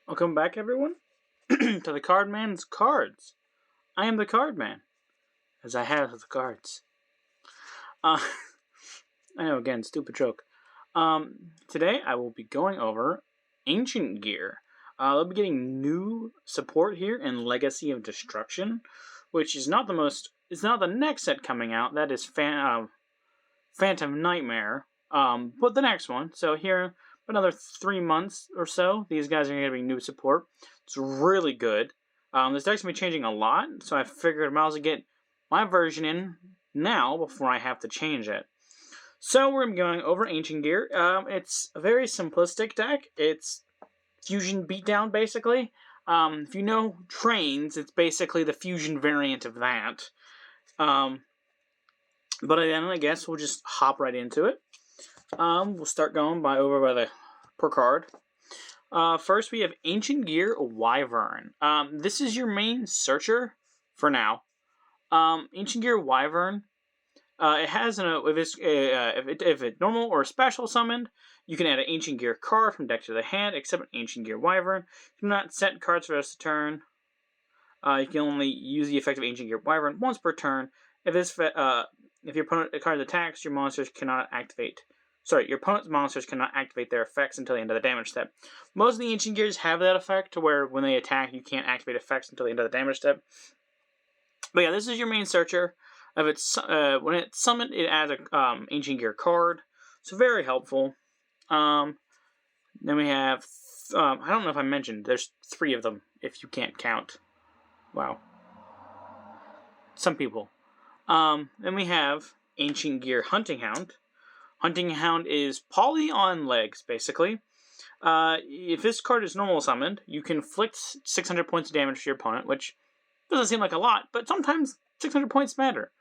Welcome back, everyone, to the Cardman's Cards. I am the Cardman, as I have the cards. Uh, I know, again, stupid joke. Today I will be going over Ancient Gear. They'll be getting new support here in Legacy of Destruction, which is not the most. It's not the next set coming out. That is Phantom Nightmare. But the next one. So here, another 3 months or so, these guys are getting new support. It's really good. This deck's gonna be changing a lot, so I figured I might as well get my version in now before I have to change it. So we're going over Ancient Gear. It's a very simplistic deck. It's Fusion Beatdown, basically. If you know Trains, it's basically the Fusion variant of that. But then I guess we'll just hop right into it. We'll start going over by the per card. First, we have Ancient Gear Wyvern. This is your main searcher for now. Ancient Gear Wyvern. It has if it's normal or special summoned, you can add an Ancient Gear card from deck to the hand, except an Ancient Gear Wyvern. You do not set cards for the rest of the turn. You can only use the effect of Ancient Gear Wyvern once per turn. If your opponent card attacks, your monsters cannot activate. Your opponent's monsters cannot activate their effects until the end of the damage step. Most of the Ancient Gears have that effect, to where when they attack, you can't activate effects until the end of the damage step. But yeah, this is your main searcher. If it's when it's summoned, it adds a Ancient Gear card, so very helpful. Then we have I don't know if I mentioned, there's 3 of them if you can't count. Wow, some people. Then we have Ancient Gear Hunting Hound. Hunting Hound is poly on legs, basically. If this card is normal summoned, you can inflict 600 points of damage to your opponent, which doesn't seem like a lot, but sometimes 600 points matter.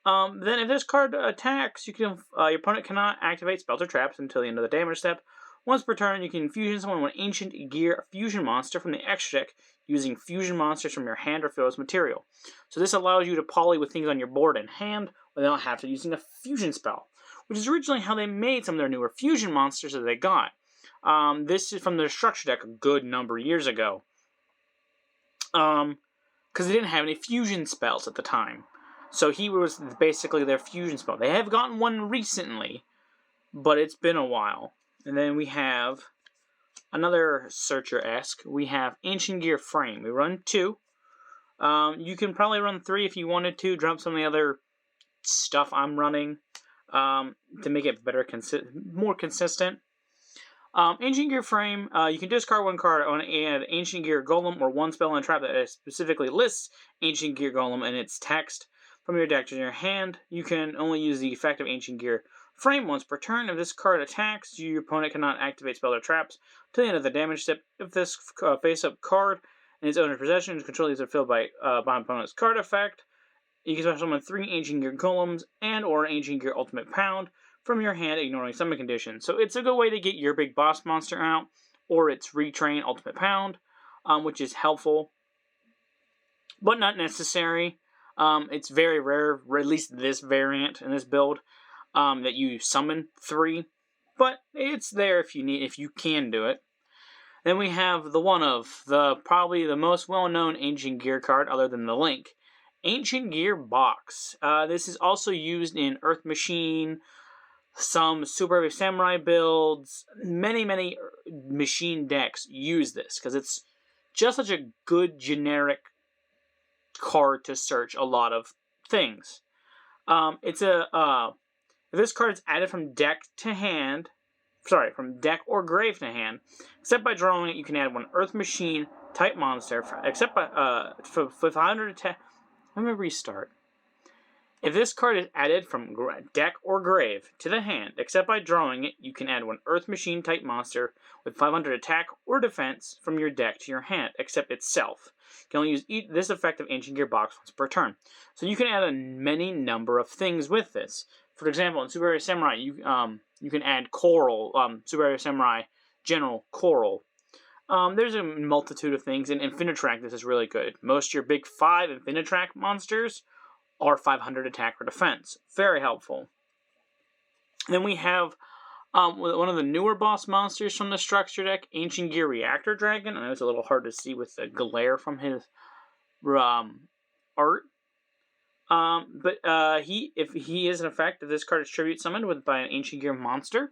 Then if this card attacks, your opponent cannot activate spells or traps until the end of the damage step. Once per turn, you can fusion summon one Ancient Gear Fusion monster from the extra deck using fusion monsters from your hand or field as material. So this allows you to poly with things on your board and hand without having to using a fusion spell, which is originally how they made some of their newer fusion monsters that they got. This is from their structure deck a good number of years ago. Because they didn't have any fusion spells at the time. So he was basically their fusion spell. They have gotten one recently, but it's been a while. And then we have another Searcher-esque. We have Ancient Gear Frame. We run 2. You can probably run 3 if you wanted to. Drop some of the other stuff I'm running to make it better, more consistent. Ancient Gear Frame, you can discard 1 card and add Ancient Gear Golem or 1 spell and trap that specifically lists Ancient Gear Golem in its text from your deck to your hand. You can only use the effect of Ancient Gear Frame once per turn. If this card attacks, your opponent cannot activate spells or traps till the end of the damage step. If this face-up card in its owner's possession is controlled, these are filled by opponent's card effect. You can special summon 3 Ancient Gear Golems and or Ancient Gear Ultimate Pound from your hand, ignoring summon conditions. So it's a good way to get your big boss monster out, or its Retrain Ultimate Pound, which is helpful, but not necessary. It's very rare, at least this variant in this build, that you summon 3, but it's there if you can do it. Then we have probably the most well-known Ancient Gear card other than the Link, Ancient Gear Box. This is also used in Earth Machine, some Super Heavy Samurai builds. Many machine decks use this because it's just such a good generic card to search a lot of things. If this card is added from deck or grave to hand, except by drawing it, you can add 1 Earth Machine type monster, except by for 500 attack. Let me restart. If this card is added from deck or grave to the hand, except by drawing it, you can add 1 Earth Machine type monster with 500 attack or defense from your deck to your hand, except itself. You can only use this effect of Ancient Gear Box once per turn. So you can add a many number of things with this. For example, in Super Heavy Samurai, you can add Coral, Super Heavy Samurai General Coral. There's a multitude of things. In Infinitrack, this is really good. Most of your big 5 Infinitrack monsters are 500 attack or defense. Very helpful. Then we have One of the newer boss monsters from the structure deck, Ancient Gear Reactor Dragon. I know it's a little hard to see with the glare from his art. If he is in effect, if this card is tribute summoned by an Ancient Gear monster.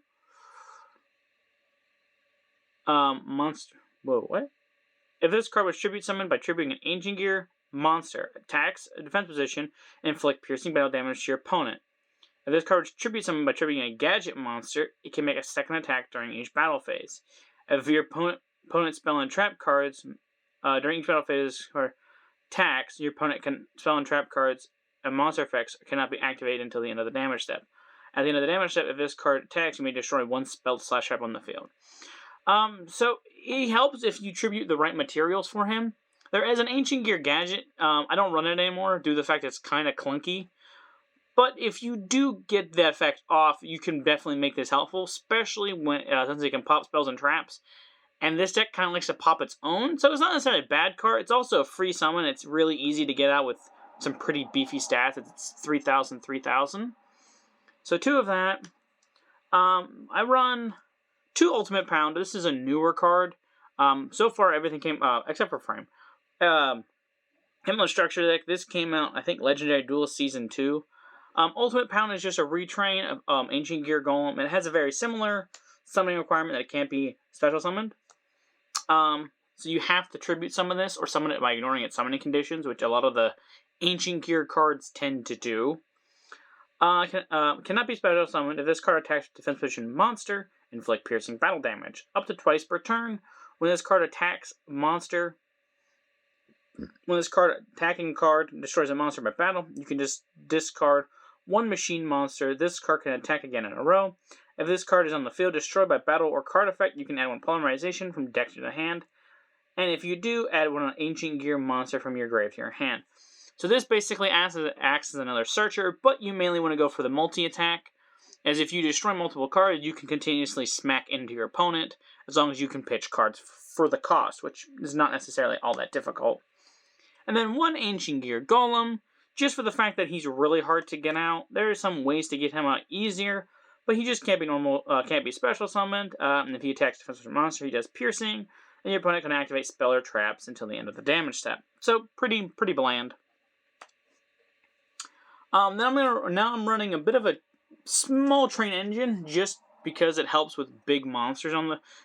What? If this card was tribute summoned by tributing an Ancient Gear monster, attacks a defense position, and inflict piercing battle damage to your opponent. If this card was tribute summoned by tributing a gadget monster, it can make a second attack during each battle phase. If your opponent's spell and trap cards during each battle phase or attacks, your opponent can spell and trap cards and monster effects cannot be activated until the end of the damage step. At the end of the damage step, if this card attacks, you may destroy one spell / trap on the field. So he helps if you tribute the right materials for him. There is an Ancient Gear gadget. I don't run it anymore due to the fact it's kind of clunky. But if you do get that effect off, you can definitely make this helpful, especially when since it can pop spells and traps. And this deck kind of likes to pop its own, so it's not necessarily a bad card. It's also a free summon. It's really easy to get out with some pretty beefy stats. It's 3,000, 3,000. So 2 of that. I run 2 Ultimate Pound. This is a newer card. So far, everything came, except for Frame. Himlo Structure deck. This came out, I think, Legendary Duelist Season 2. Ultimate Pound is just a retrain of Ancient Gear Golem. It has a very similar summoning requirement that it can't be special summoned. So you have to tribute summon this, or summon it by ignoring its summoning conditions, which a lot of the Ancient Gear cards tend to do. Cannot be special summoned if this card attacks a defense position monster, inflict piercing battle damage. Up to twice per turn. When this card attacks monster, when this attacking card destroys a monster by battle, you can just discard 1 machine monster. This card can attack again in a row. If this card is on the field destroyed by battle or card effect, you can add 1 polymerization from deck to the hand. And if you do, add 1 Ancient Gear monster from your grave to your hand. So this basically acts as another searcher, but you mainly want to go for the multi-attack, as if you destroy multiple cards, you can continuously smack into your opponent, as long as you can pitch cards for the cost, which is not necessarily all that difficult. And then 1 Ancient Gear Golem, just for the fact that he's really hard to get out. There are some ways to get him out easier, but he just can't be special summoned. And if he attacks a defensive monster, he does piercing, and your opponent can activate spell or traps until the end of the damage step. So pretty bland. Now I'm running a bit of a small train engine, just because it helps with big monsters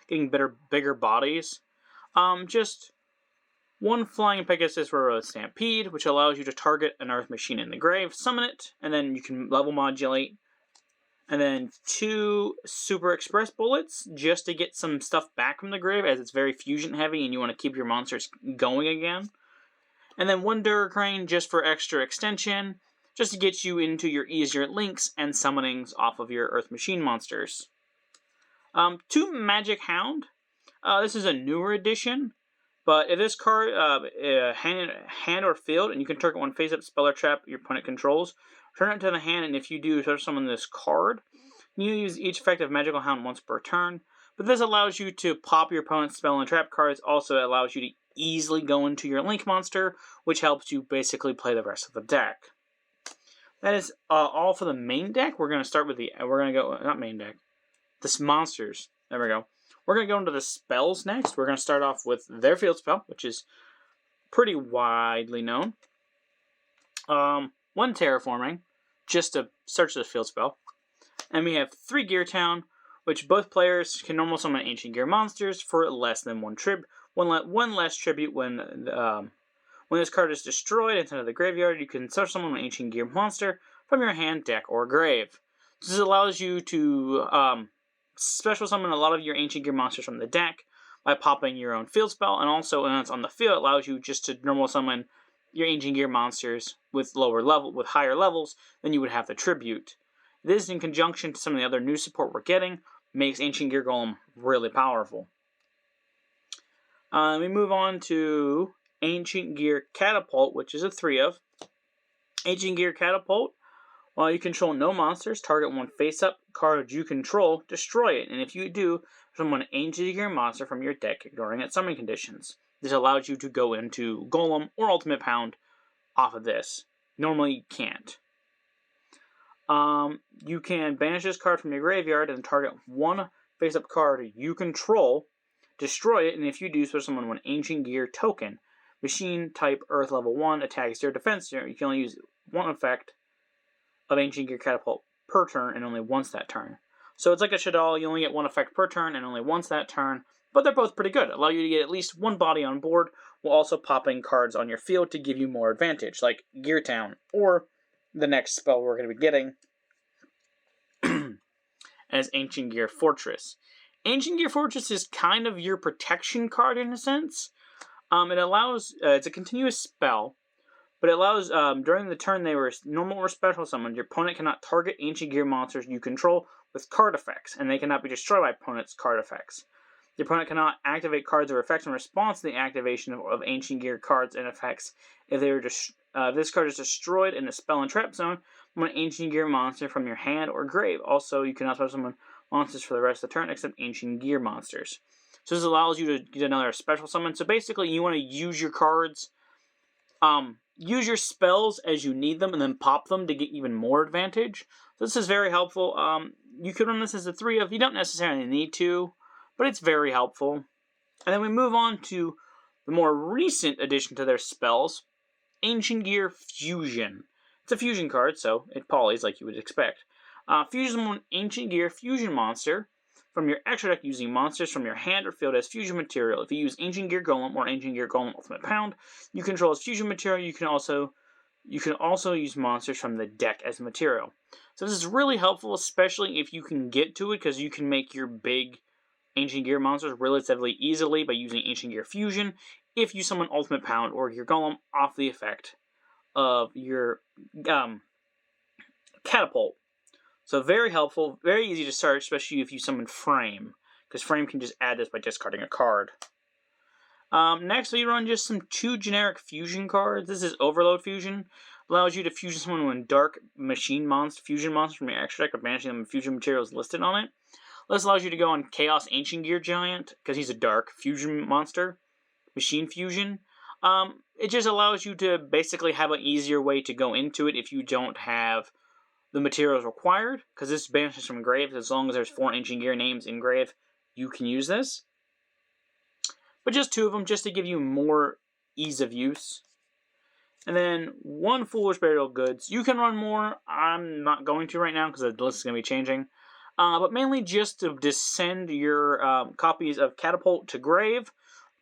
getting bigger bodies. Just 1 Flying Pegasus Railroad Stampede, which allows you to target an Earth Machine in the grave, summon it, and then you can level modulate. And then 2 Super Express Bullets, just to get some stuff back from the grave, as it's very fusion heavy and you want to keep your monsters going again. And then 1 Duracrane, just for extra extension, just to get you into your easier links and summonings off of your Earth Machine monsters. 2 Magic Hound. This is a newer edition. But if this card, hand or field, and you can target 1 face-up spell or trap your opponent controls, turn it to the hand, and if you do, special summon this card. You use each effective Magical Hound once per turn. But this allows you to pop your opponent's spell and trap cards. Also, it allows you to easily go into your Link monster, which helps you basically play the rest of the deck. That is all for the main deck. We're going to start with not main deck, the monsters. There we go. We're going to go into the spells next. We're going to start off with their field spell, which is pretty widely known. 1 Terraforming, just to search the field spell. And we have 3 Gear Town, which both players can normal summon Ancient Gear monsters for less than 1 one less tribute when this card is destroyed and sent to the graveyard. You can search summon an Ancient Gear monster from your hand, deck, or grave. This allows you to special summon a lot of your Ancient Gear monsters from the deck by popping your own field spell, and also when it's on the field, it allows you just to normal summon your Ancient Gear monsters with higher levels than you would have to tribute. This, in conjunction to some of the other new support we're getting, makes Ancient Gear Golem really powerful. We move on to Ancient Gear Catapult, which is a 3 of. Ancient Gear Catapult. While you control no monsters, target 1 face-up card you control, destroy it, and if you do, summon an Ancient Gear monster from your deck, ignoring its summoning conditions. This allows you to go into Golem or Ultimate Pound off of this. Normally, you can't. You can banish this card from your graveyard and target one face-up card you control, destroy it, and if you do, special summon one Ancient Gear token. Machine type Earth level 1, attack 0, defense 0. You can only use one effect of Ancient Gear Catapult per turn and only once that turn. So it's like a Shaddoll, you only get one effect per turn and only once that turn, but they're both pretty good. Allow you to get at least one body on board while also popping cards on your field to give you more advantage, like Gear Town, or the next spell we're going to be getting as Ancient Gear Fortress. Ancient Gear Fortress is kind of your protection card in a sense. It allows, it's a continuous spell, but it allows, during the turn they were normal or special summoned, your opponent cannot target Ancient Gear monsters you control with card effects, and they cannot be destroyed by opponent's card effects. The opponent cannot activate cards or effects in response to the activation of Ancient Gear cards and effects if they were if this card is destroyed in the spell and trap zone from an Ancient Gear monster from your hand or grave. Also, you cannot special summon monsters for the rest of the turn except Ancient Gear monsters. So this allows you to get another special summon. So basically, you want to use your cards, use your spells as you need them, and then pop them to get even more advantage. So this is very helpful. You could run this as a 3 of. You don't necessarily need to, but it's very helpful. And then we move on to the more recent addition to their spells, Ancient Gear Fusion. It's a fusion card, so it polys like you would expect. Fusion one Ancient Gear Fusion monster from your extra deck using monsters from your hand or field as fusion material. If you use Ancient Gear Golem or Ancient Gear Golem Ultimate Pound, you control as fusion material. You can also use monsters from the deck as material. So this is really helpful, especially if you can get to it, because you can make your big Ancient Gear monsters relatively easily by using Ancient Gear Fusion if you summon Ultimate Pound or Gear Golem off the effect of your Catapult. So very helpful, very easy to search, especially if you summon Frame, because Frame can just add this by discarding a card. Next, we run just some 2 generic fusion cards. This is Overload Fusion. Allows you to fusion summon one Dark Machine fusion monster from your extra deck by banishing them with fusion materials listed on it. This allows you to go on Chaos Ancient Gear Giant, because he's a dark fusion monster. Machine Fusion. It just allows you to basically have an easier way to go into it if you don't have the materials required, because this banishes from graves. As long as there's 4 Ancient Gear names in grave, you can use this. But just 2 of them, just to give you more ease of use. And then 1 Foolish Burial Goods. You can run more. I'm not going to right now, because the list is going to be changing. But mainly just to descend your copies of Catapult to grave,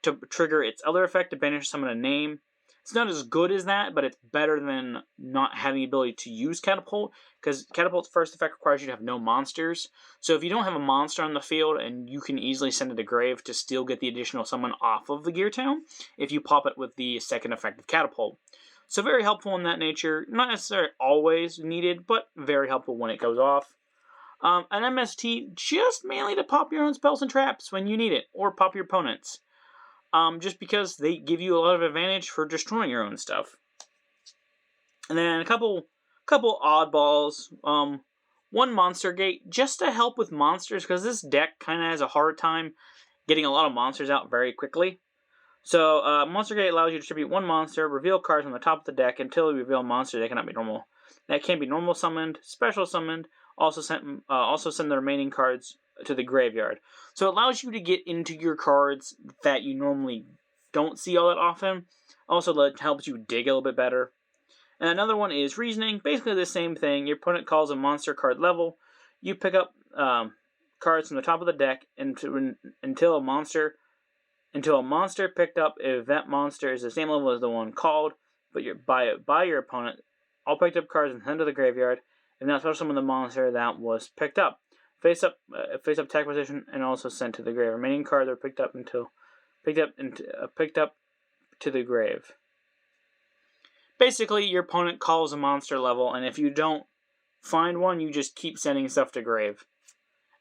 to trigger its other effect, to banish summon a name. It's not as good as that, but it's better than not having the ability to use Catapult, because Catapult's first effect requires you to have no monsters. So if you don't have a monster on the field, and you can easily send it to grave to still get the additional summon off of the Gear Town, if you pop it with the second effect of Catapult. So very helpful in that nature. Not necessarily always needed, but very helpful when it goes off. An MST just mainly to pop your own spells and traps when you need it, or pop your opponents. Just because they give you a lot of advantage for destroying your own stuff. And then a couple oddballs. 1 Monster Gate, just to help with monsters, because this deck kind of has a hard time getting a lot of monsters out very quickly. So, Monster Gate allows you to distribute 1 monster, reveal cards on the top of the deck until you reveal a monster that cannot be normal. That can be normal summoned, special summoned, also send the remaining cards to the graveyard. So it allows you to get into your cards that you normally don't see all that often. Also helps you dig a little bit better. And another one is Reasoning. Basically the same thing. Your opponent calls a monster card level. You pick up cards from the top of the deck until a monster picked up, if that monster is the same level as the one called, but by your opponent. All picked up cards and sent to the graveyard. And now special summon the monster that was picked up. Face up attack position, and also sent to the grave. Remaining cards are picked up to the grave. Basically, your opponent calls a monster level, and if you don't find one, you just keep sending stuff to grave.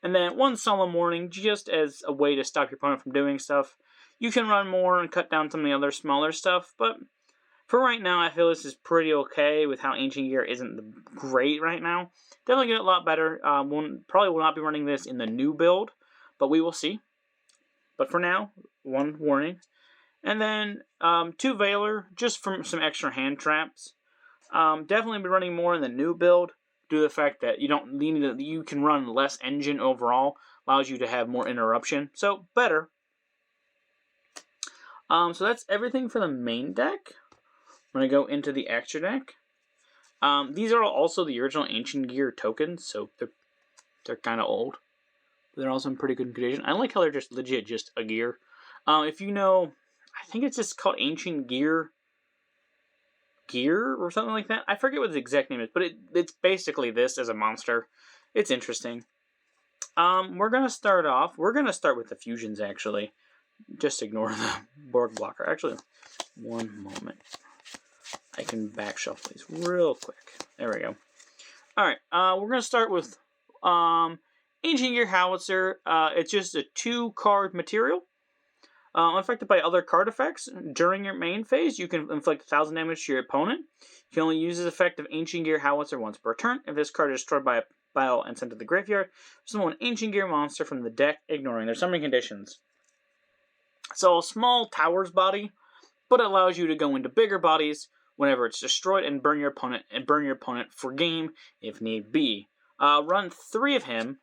And then 1 Solemn Warning, just as a way to stop your opponent from doing stuff. You can run more and cut down some of the other smaller stuff, but for right now, I feel this is pretty okay with how Ancient Gear isn't great right now. Definitely get a lot better. Probably will not be running this in the new build, but we will see. But for now, 1 Warning. And then 2 Veiler, just from some extra hand traps. Definitely be running more in the new build. due to the fact that you can run less engine overall, allows you to have more interruption. So better. So that's everything for the main deck. I'm gonna go into the extra deck. These are also the original Ancient Gear tokens, so they're kind of old. But they're also in pretty good condition. I like how they're just legit just a gear. If you know, I think it's just called Ancient Gear or something like that. I forget what the exact name is, but it's basically this as a monster. It's interesting. We're gonna start with the fusions actually. Just ignore the board blocker. Actually, one moment. I can back shuffle these real quick. There we go. Alright, we're going to start with Ancient Gear Howitzer. It's just a 2-card material. Affected by other card effects. During your main phase, you can inflict 1,000 damage to your opponent. You can only use this effect of Ancient Gear Howitzer once per turn. If this card is destroyed by a battle and sent to the graveyard, summon an Ancient Gear monster from the deck, ignoring their summoning conditions. So, a small tower's body, but it allows you to go into bigger bodies whenever it's destroyed and burn your opponent for game if need be. Run 3 of him,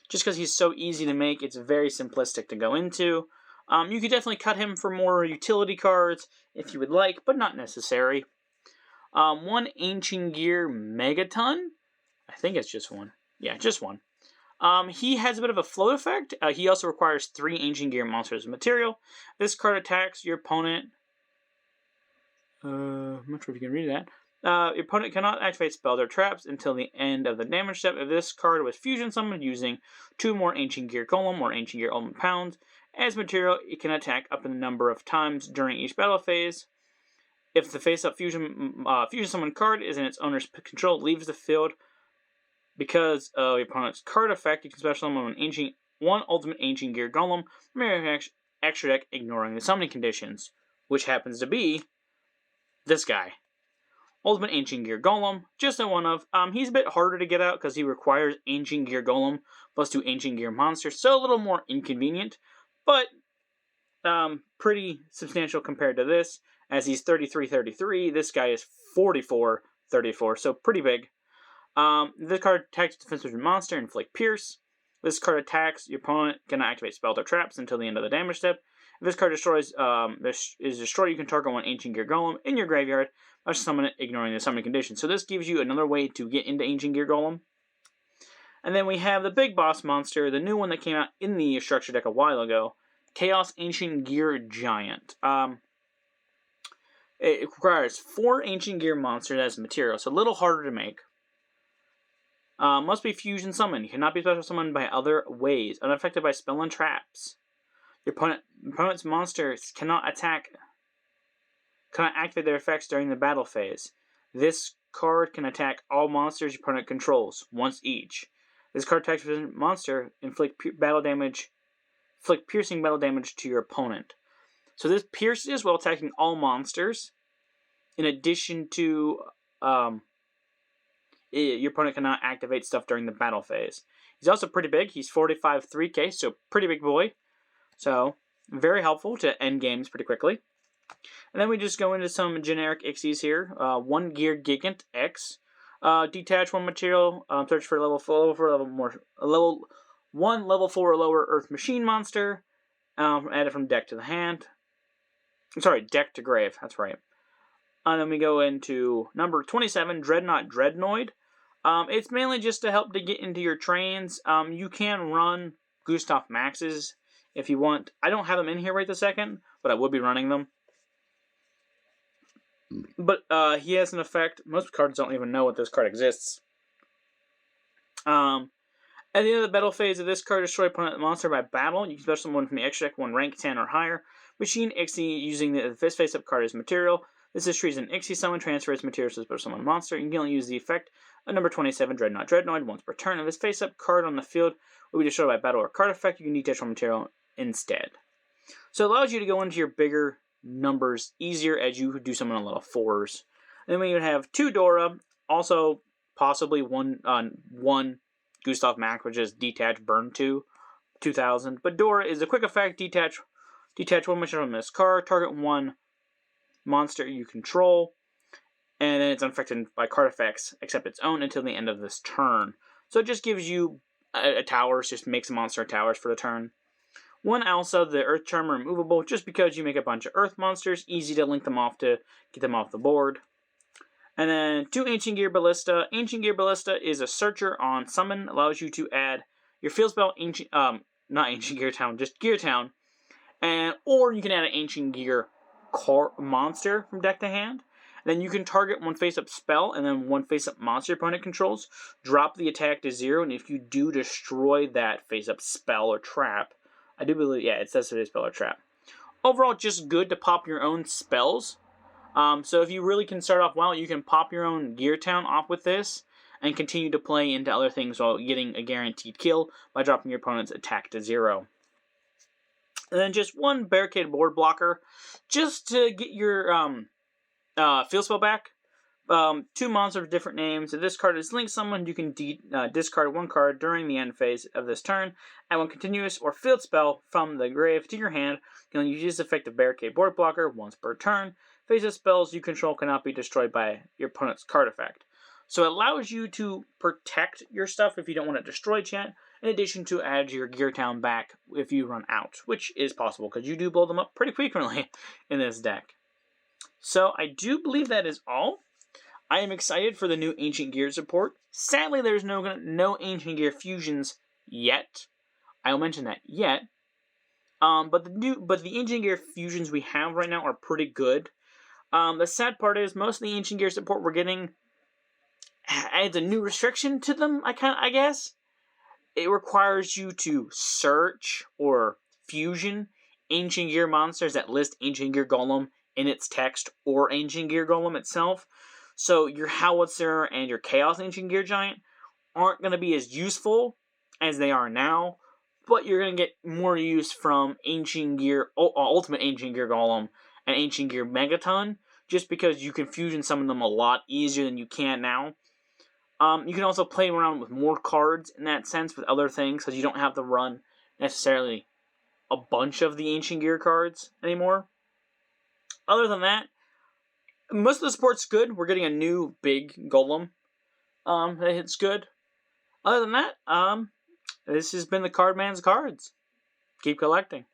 just because he's so easy to make. It's very simplistic to go into. You could definitely cut him for more utility cards if you would like, but not necessary. 1 Ancient Gear Megaton. I think it's just one. Yeah, just one. He has a bit of a float effect. He also requires 3 Ancient Gear monsters of material. This card attacks your opponent. I'm not sure if you can read that. Your opponent cannot activate spells or traps until the end of the damage step. If this card was fusion summoned using 2 more Ancient Gear Golem or Ancient Gear Ultimate Pounds as material, it can attack up in a number of times during each battle phase. If the face-up fusion summon card is in its owner's control, it leaves the field because of your opponent's card effect. You can special summon one Ultimate Ancient Gear Golem from your extra deck, ignoring the summoning conditions, which happens to be this guy. Ultimate Ancient Gear Golem, just a one of. He's a bit harder to get out because he requires Ancient Gear Golem plus 2 Ancient Gear monsters, so a little more inconvenient, but pretty substantial compared to this, as he's 33-33. This guy is 44-34, so pretty big. This card attacks defensive monster, inflict pierce. This card attacks your opponent, cannot activate spells or traps until the end of the damage step. If this card is destroyed, you can target 1 Ancient Gear Golem in your graveyard by summon it, ignoring the summoning condition. So this gives you another way to get into Ancient Gear Golem. And then we have the big boss monster, the new one that came out in the structure deck a while ago, Chaos Ancient Gear Giant. It requires 4 Ancient Gear monsters as material, so a little harder to make. Must be fusion summoned. Cannot be special summoned by other ways. Unaffected by spell and traps. Your opponent's monsters cannot activate their effects during the battle phase. This card can attack all monsters your opponent controls, once each. This card attacks a monster, inflict piercing battle damage to your opponent. So this pierces while attacking all monsters. In addition to, your opponent cannot activate stuff during the battle phase. He's also pretty big. He's 45-3K, so pretty big boy. So, very helpful to end games pretty quickly. And then we just go into some generic Ixies here. 1 Gear Gigant X. Detach 1 material. Search for level 1 level 4 or lower Earth Machine monster. Add it from deck to the hand. I'm sorry, deck to grave. That's right. And then we go into number 27, Dreadnought Dreadnoid. It's mainly just to help to get into your trains. You can run Gustav Maxes if you want. I don't have them in here right this second, but I will be running them. But he has an effect. Most cards don't even know what this card exists. At the end of the battle phase of this card, destroy opponent monster by battle. You can special summon one from the extra deck, 1 rank 10 or higher. Machine Ixie using this face-up card as material. This is treated as an Ixie summon, transfers materials to special summon monster. You can only use the effect of number 27, Dreadnought Dreadnoid, once per turn. If this face-up card on the field will be destroyed by battle or card effect, you can detach one material instead. So it allows you to go into your bigger numbers easier as you do summon on level 4s. And then we would have 2 Dora, also possibly one Gustav Max, which is Detach Burn 2, 2000. But Dora is a quick effect, detach 1 material from this card, target 1 monster you control. and then it's unaffected by card effects except its own until the end of this turn. So it just gives you a towers, just makes a monster towers for the turn. 1 Elsa, the Earth Charmer, removable, just because you make a bunch of Earth monsters, easy to link them off to get them off the board. And then 2 Ancient Gear Ballista. Ancient Gear Ballista is a searcher on summon, allows you to add your field spell, not Ancient Gear Town, just Gear Town, or you can add an Ancient Gear monster from deck to hand. Then you can target 1 face-up spell and then 1 face-up monster your opponent controls. Drop the attack to 0, and if you do destroy that face-up spell or trap, I do believe, yeah, it says it is spell or trap. Overall, just good to pop your own spells. So if you really can start off well, you can pop your own Gear Town off with this and continue to play into other things while getting a guaranteed kill by dropping your opponent's attack to 0. And then just 1 Barricade Board Blocker, just to get your field spell back. 2 monsters with different names. If this card is linked to someone, you can discard 1 card during the end phase of this turn. Add 1 continuous or field spell from the grave to your hand. You can use this effective Barricade Board Blocker once per turn. Phase spells you control cannot be destroyed by your opponent's card effect. So it allows you to protect your stuff if you don't want it destroyed yet, in addition to add your Gear Town back if you run out, which is possible because you do blow them up pretty frequently in this deck. So I do believe that is all. I am excited for the new Ancient Gear support. Sadly, there's no Ancient Gear fusions yet. I'll mention that yet. But the Ancient Gear fusions we have right now are pretty good. The sad part is most of the Ancient Gear support we're getting adds a new restriction to them, I guess. It requires you to search or fusion Ancient Gear monsters that list Ancient Gear Golem in its text or Ancient Gear Golem itself. So your Howitzer and your Chaos Ancient Gear Giant aren't going to be as useful as they are now, but you're going to get more use from Ancient Gear, Ultimate Ancient Gear Golem and Ancient Gear Megaton, just because you can fusion some of them a lot easier than you can now. You can also play around with more cards in that sense with other things, because you don't have to run necessarily a bunch of the Ancient Gear cards anymore. Other than that, most of the support's good. We're getting a new big Golem. It's good. Other than that, this has been the Cardman's Cards. Keep collecting.